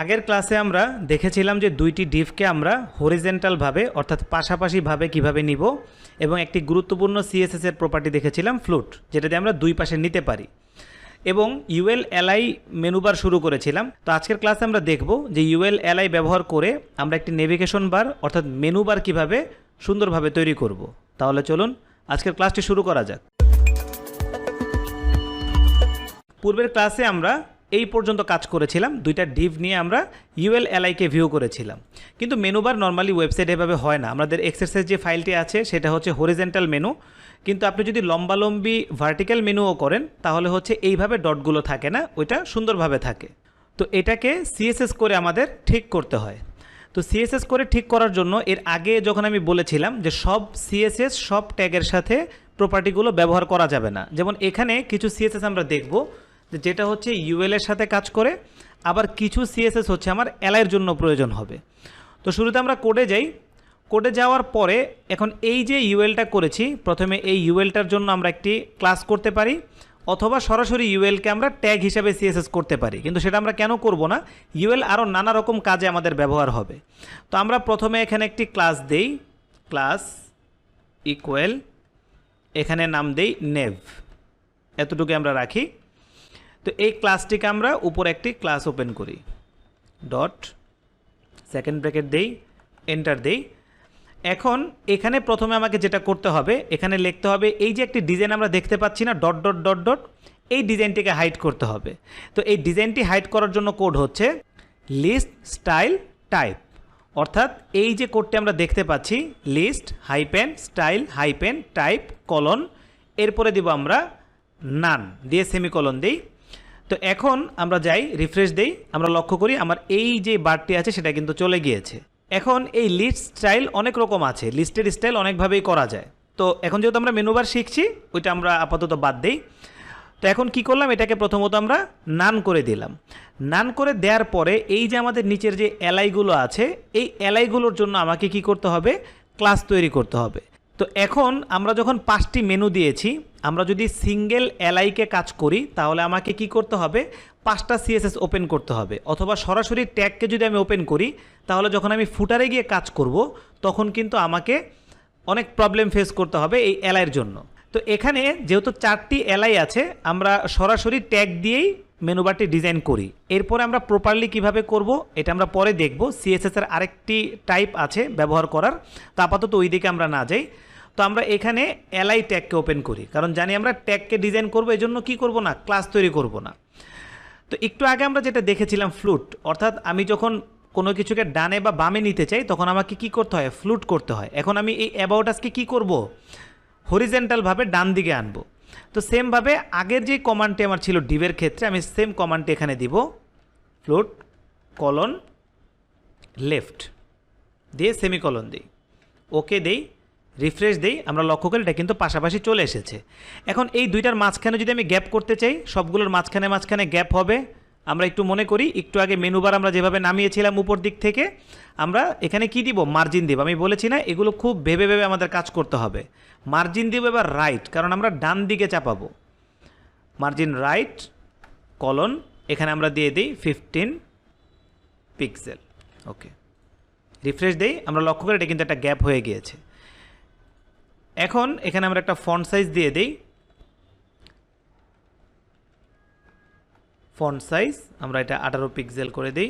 আগের ক্লাসে আমরা দেখেছিলাম যে দুইটি ডিভকে আমরা হরিজেন্টালভাবে অর্থাৎ পাশাপাশিভাবে কিভাবে নিব এবং একটি গুরুত্বপূর্ণ সিএসএস এর প্রপার্টি দেখেছিলাম ফ্লুট, যেটাতে আমরা দুই পাশে নিতে পারি এবং ইউএল এলআই মেনুবার শুরু করেছিলাম। তো আজকের ক্লাসে আমরা দেখব যে ইউএল এলআই ব্যবহার করে আমরা একটি নেভিগেশন বার অর্থাৎ মেনু বার কীভাবে সুন্দরভাবে তৈরি করব। তাহলে চলুন আজকের ক্লাসটি শুরু করা যাক। পূর্বের ক্লাসে আমরা এই পর্যন্ত কাজ করেছিলাম, দুইটা ডিভ নিয়ে আমরা ইউএল এলআইকে ভিউ করেছিলাম। কিন্তু মেনুবার নর্মালি ওয়েবসাইট এভাবে হয় না। আমাদের এক্সারসাইজ যে ফাইলটি আছে সেটা হচ্ছে হরিজেন্টাল মেনু, কিন্তু আপনি যদি লম্বালম্বি ভার্টিক্যাল মেনুও করেন তাহলে হচ্ছে এইভাবে ডটগুলো থাকে না, ওইটা সুন্দরভাবে থাকে। তো এটাকে সিএসএস করে আমাদের ঠিক করতে হয়। তো সিএসএস করে ঠিক করার জন্য এর আগে যখন আমি বলেছিলাম যে সব সিএসএস সব ট্যাগের সাথে প্রপার্টিগুলো ব্যবহার করা যাবে না, যেমন এখানে কিছু সিএসএস আমরা দেখব যেটা হচ্ছে ইউএল এর সাথে কাজ করে, আবার কিছু সিএসএস হচ্ছে আমার এলআইয়ের জন্য প্রয়োজন হবে। তো শুরুতে আমরা কোডে যাই। কোডে যাওয়ার পরে এখন এই যে ইউএলটা করেছি, প্রথমে এই ইউএলটার জন্য আমরা একটি ক্লাস করতে পারি অথবা সরাসরি ইউএলকে আমরা ট্যাগ হিসাবে সিএসএস করতে পারি, কিন্তু সেটা আমরা কেন করব না, ইউএল আরও নানা রকম কাজে আমাদের ব্যবহার হবে। তো আমরা প্রথমে এখানে একটি ক্লাস দেই, ক্লাস ইকুয়াল, এখানে নাম দেই নেভ, এতটুকু আমরা রাখি। তো এই ক্লাসটিকে আমরা উপর একটি ক্লাস ওপেন করি, ডট সেকেন্ড ব্র্যাকেট দেই, এন্টার দেই। এখন এখানে প্রথমে আমাকে যেটা করতে হবে, এখানে লিখতে হবে এই যে একটি ডিজাইন আমরা দেখতে পাচ্ছি না, ডট ডট ডট ডট, এই ডিজাইনটিকে হাইড করতে হবে। তো এই ডিজাইনটি হাইড করার জন্য কোড হচ্ছে লিস্ট স্টাইল টাইপ, অর্থাৎ এই যে কোডটি আমরা দেখতে পাচ্ছি list hyphen style hyphen type colon, এরপরে দিব আমরা নান দিয়ে সেমিকলন দিই। তো এখন আমরা যাই, রিফ্রেশ দেই, আমরা লক্ষ্য করি আমার এই যে বারটি আছে সেটা কিন্তু চলে গিয়েছে। এখন এই লিস্ট স্টাইল অনেক রকম আছে, লিস্টের স্টাইল অনেকভাবেই করা যায়। তো এখন যেহেতু আমরা মেনুবার শিখছি ওইটা আমরা আপাতত বাদ দেই। তো এখন কি করলাম, এটাকে প্রথমত আমরা নান করে দিলাম। নান করে দেওয়ার পরে এই যে আমাদের নিচের যে এলআইগুলো আছে, এই এলআইগুলোর জন্য আমাকে কি করতে হবে, ক্লাস তৈরি করতে হবে। তো এখন আমরা যখন 5টি মেনু দিয়েছি, আমরা যদি সিঙ্গেল এলআইকে কাজ করি তাহলে আমাকে কি করতে হবে, 5টা সিএসএস ওপেন করতে হবে, অথবা সরাসরি ট্যাগকে যদি আমি ওপেন করি তাহলে যখন আমি ফুটারে গিয়ে কাজ করব তখন কিন্তু আমাকে অনেক প্রবলেম ফেস করতে হবে এই এলআইয়ের জন্য। তো এখানে যেহেতু 4টি এলআই আছে, আমরা সরাসরি ট্যাগ দিয়েই মেনুবারটি ডিজাইন করি। এরপরে আমরা প্রপারলি কিভাবে করব এটা আমরা পরে দেখব। সিএসএস এর আরেকটি টাইপ আছে ব্যবহার করার, তো আপাতত ওই দিকে আমরা না যাই। তো আমরা এখানে এলআই ট্যাগকে ওপেন করি, কারণ জানি আমরা ট্যাগকে ডিজাইন করব, এই জন্য কী করবো না, ক্লাস তৈরি করব না। তো একটু আগে আমরা যেটা দেখেছিলাম ফ্লুট, অর্থাৎ আমি যখন কোনো কিছুকে ডানে বা বামে নিতে চাই তখন আমাকে কি করতে হয়, ফ্লুট করতে হয়। এখন আমি এই অ্যাবাউট আজকে কী করব, হরিজেন্টালভাবে ডান দিকে আনবো। তো সেমভাবে আগের যে কমান্ডটি আমার ছিল ডিভের ক্ষেত্রে, আমি সেম কমান্ডটি এখানে দিব, ফ্লুট কলন লেফট দিয়ে সেমিকলন দিই, ওকে দেই, রিফ্রেশ দেই। আমরা লক্ষ্য করি এটা কিন্তু পাশাপাশি চলে এসেছে। এখন এই দুইটার মাঝখানে যদি আমি গ্যাপ করতে চাই, সবগুলোর মাঝখানে মাঝখানে গ্যাপ হবে। আমরা একটু মনে করি একটু আগে মেনুবার আমরা যেভাবে নামিয়েছিলাম উপর দিক থেকে, আমরা এখানে কি দিব, মার্জিন দিব। আমি বলেছি না এগুলো খুব ভেবে ভেবে আমাদের কাজ করতে হবে। মার্জিন দিব এবার রাইট, কারণ আমরা ডান দিকে চাপাবো, মার্জিন রাইট কলন, এখানে আমরা দিয়ে দিই 15 পিক্সেল, ওকে, রিফ্রেশ দেই। আমরা লক্ষ্য করি এটা কিন্তু একটা গ্যাপ হয়ে গিয়েছে। এখন এখানে আমরা একটা ফন্ট সাইজ দিয়ে দিই, ফন্ট সাইজ আমরা এটা 18 পিক্সেল করে দিই।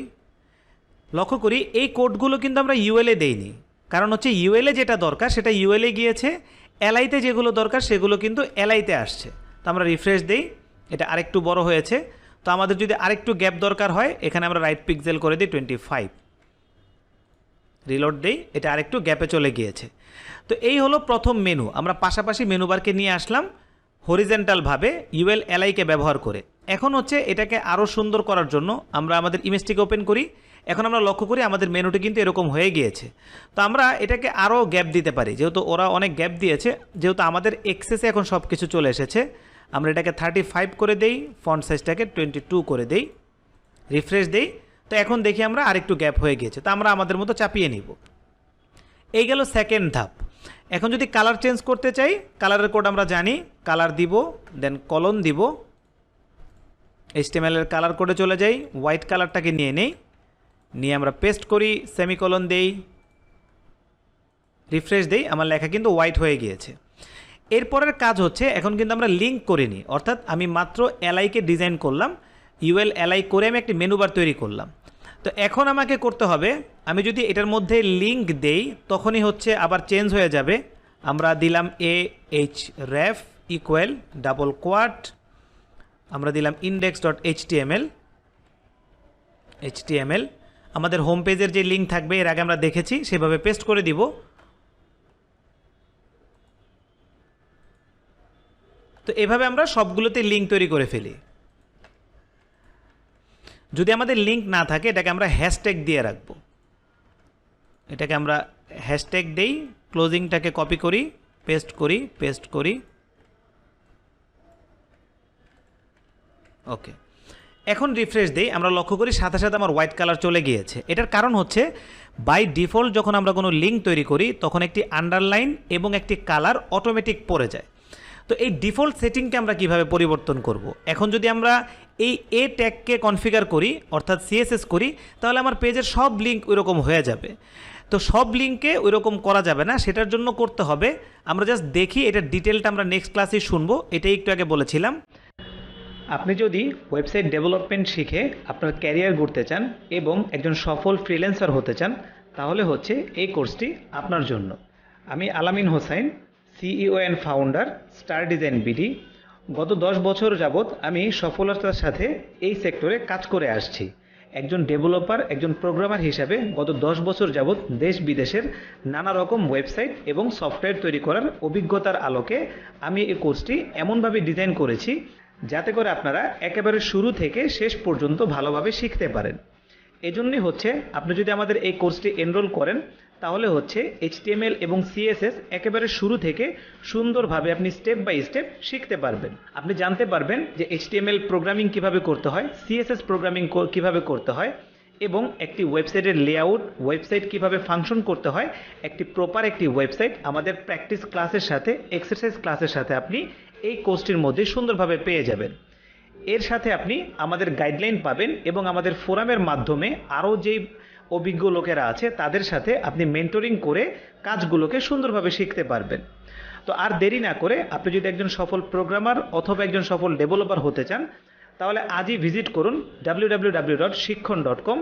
লক্ষ্য করি এই কোডগুলো কিন্তু আমরা ইউএলএ দেইনি, কারণ হচ্ছে ইউএলএ যেটা দরকার সেটা ইউএলএ গিয়েছে, এলআইতে যেগুলো দরকার সেগুলো কিন্তু এলআইতে আসছে। তো আমরা রিফ্রেশ দেই, এটা আরেকটু বড় হয়েছে। তো আমাদের যদি আরেকটু গ্যাপ দরকার হয়, এখানে আমরা রাইট পিক্সেল করে দিই 25, রিলোড দেই, এটা আরেকটু গ্যাপে চলে গিয়েছে। তো এই হলো প্রথম মেনু, আমরা পাশাপাশি মেনুবারকে নিয়ে আসলাম হরিজেন্টালভাবে ইউএল এলআইকে ব্যবহার করে। এখন হচ্ছে এটাকে আরও সুন্দর করার জন্য আমরা আমাদের ইমেজটিকে ওপেন করি। এখন আমরা লক্ষ্য করি আমাদের মেনুটি কিন্তু এরকম হয়ে গিয়েছে। তো আমরা এটাকে আরও গ্যাপ দিতে পারি, যেহেতু ওরা অনেক গ্যাপ দিয়েছে, যেহেতু আমাদের এক্সেসে এখন সব কিছু চলে এসেছে। আমরা এটাকে 35 করে দেই, ফন্ট সাইজটাকে 22 করে দেই, রিফ্রেশ দেই। তো এখন দেখি আমরা আরেকটু গ্যাপ হয়ে গিয়েছে, তো আমরা আমাদের মতো চাপিয়ে নিব। এই গেল সেকেন্ড ধাপ। এখন যদি কালার চেঞ্জ করতে চাই, কালারের কোড আমরা জানি, কালার দিব, দেন কলন দিব, HTML এর কালার কোডে চলে যাই, হোয়াইট কালারটাকে নিয়ে নেই, নিয়ে আমরা পেস্ট করি, সেমিকোলন দেই, রিফ্রেশ দেই, আমার লেখা কিন্তু হোয়াইট হয়ে গিয়েছে। এরপরের কাজ হচ্ছে, এখন কিন্তু আমরা লিঙ্ক করিনি, অর্থাৎ আমি মাত্র এলআইকে ডিজাইন করলাম, ইউএল এলআই করে আমি একটি মেনু বার তৈরি করলাম। তো এখন আমাকে করতে হবে, আমি যদি এটার মধ্যে লিঙ্ক দেই তখনই হচ্ছে আবার চেঞ্জ হয়ে যাবে। আমরা দিলাম ahref ইকুয়াল ডাবল কোয়াট, আমরা দিলাম index.html, আমাদের হোম পেজের যে লিঙ্ক থাকবে এর আগে আমরা দেখেছি সেভাবে পেস্ট করে দিব। তো এভাবে আমরা সবগুলোতে লিঙ্ক তৈরি করে ফেলি। যদি আমাদের লিঙ্ক না থাকে এটাকে আমরা হ্যাশট্যাগ দিয়ে রাখবো, এটাকে আমরা হ্যাশট্যাগ দেই, ক্লোজিংটাকে কপি করি, পেস্ট করি। ওকে, এখন রিফ্রেশ দেই, আমরা লক্ষ্য করি সাথে সাথে আমার হোয়াইট কালার চলে গিয়েছে। এটার কারণ হচ্ছে বাই ডিফল্ট যখন আমরা কোনো লিঙ্ক তৈরি করি তখন একটি আন্ডারলাইন এবং একটি কালার অটোমেটিক পড়ে যায়। তো এই ডিফল্ট সেটিংকে আমরা কিভাবে পরিবর্তন করব? এখন যদি আমরা এই এ ট্যাগকে কনফিগার করি, অর্থাৎ সিএসএস করি, তাহলে আমার পেজের সব লিঙ্ক ওইরকম হয়ে যাবে। তো সব লিঙ্কে ওইরকম করা যাবে না, সেটার জন্য করতে হবে, আমরা জাস্ট দেখি, এটার ডিটেলটা আমরা নেক্সট ক্লাসে শুনবো, এটাই একটু আগে বলেছিলাম। আপনি যদি ওয়েবসাইট ডেভেলপমেন্ট শিখে আপনার ক্যারিয়ার গড়তে চান এবং একজন সফল ফ্রিল্যান্সার হতে চান, তাহলে হচ্ছে এই কোর্সটি আপনার জন্য। আমি আলামিন Hossain, CEO and founder, star design BD. গত 10 বছর যাবৎ আমি সফলতার সাথে এই সেক্টরে কাজ করে আসছি। একজন ডেভেলপার, একজন প্রোগ্রামার হিসাবে গত 10 বছর যাবৎ দেশ বিদেশের নানা রকম ওয়েবসাইট এবং সফটওয়্যার তৈরি করার অভিজ্ঞতার আলোকে আমি এই কোর্সটি এমনভাবে ডিজাইন করেছি যাতে করে আপনারা একেবারে শুরু থেকে শেষ পর্যন্ত ভালোভাবে শিখতে পারেন। এজন্যই হচ্ছে আপনি যদি আমাদের এই কোর্সটি এনরোল করেন তাহলে হচ্ছে HTML এবং CSS একেবারে শুরু থেকে সুন্দরভাবে আপনি স্টেপ বাই স্টেপ শিখতে পারবেন। আপনি জানতে পারবেন যে HTML প্রোগ্রামিং কিভাবে করতে হয়, CSS প্রোগ্রামিং কিভাবে করতে হয়, এবং একটি ওয়েবসাইটের লেআউট, ওয়েবসাইট কিভাবে ফাংশন করতে হয়, একটি প্রপার একটি ওয়েবসাইট আমাদের প্র্যাকটিস ক্লাসের সাথে, এক্সারসাইজ ক্লাসের সাথে আপনি এই কোর্সটির মধ্যে সুন্দরভাবে পেয়ে যাবেন। এর সাথে আপনি আমাদের গাইডলাইন পাবেন এবং আমাদের ফোরামের মাধ্যমে আরও যেই অভিজ্ঞ লোকেরা আছে তাদের সাথে আপনি মেন্টরিং করে কাজগুলোকে সুন্দরভাবে শিখতে পারবেন। তো আর দেরি না করে আপনি যদি একজন সফল প্রোগ্রামার অথবা একজন সফল ডেভেলপার হতে চান তাহলে আজই ভিজিট করুন www.sikhon.com।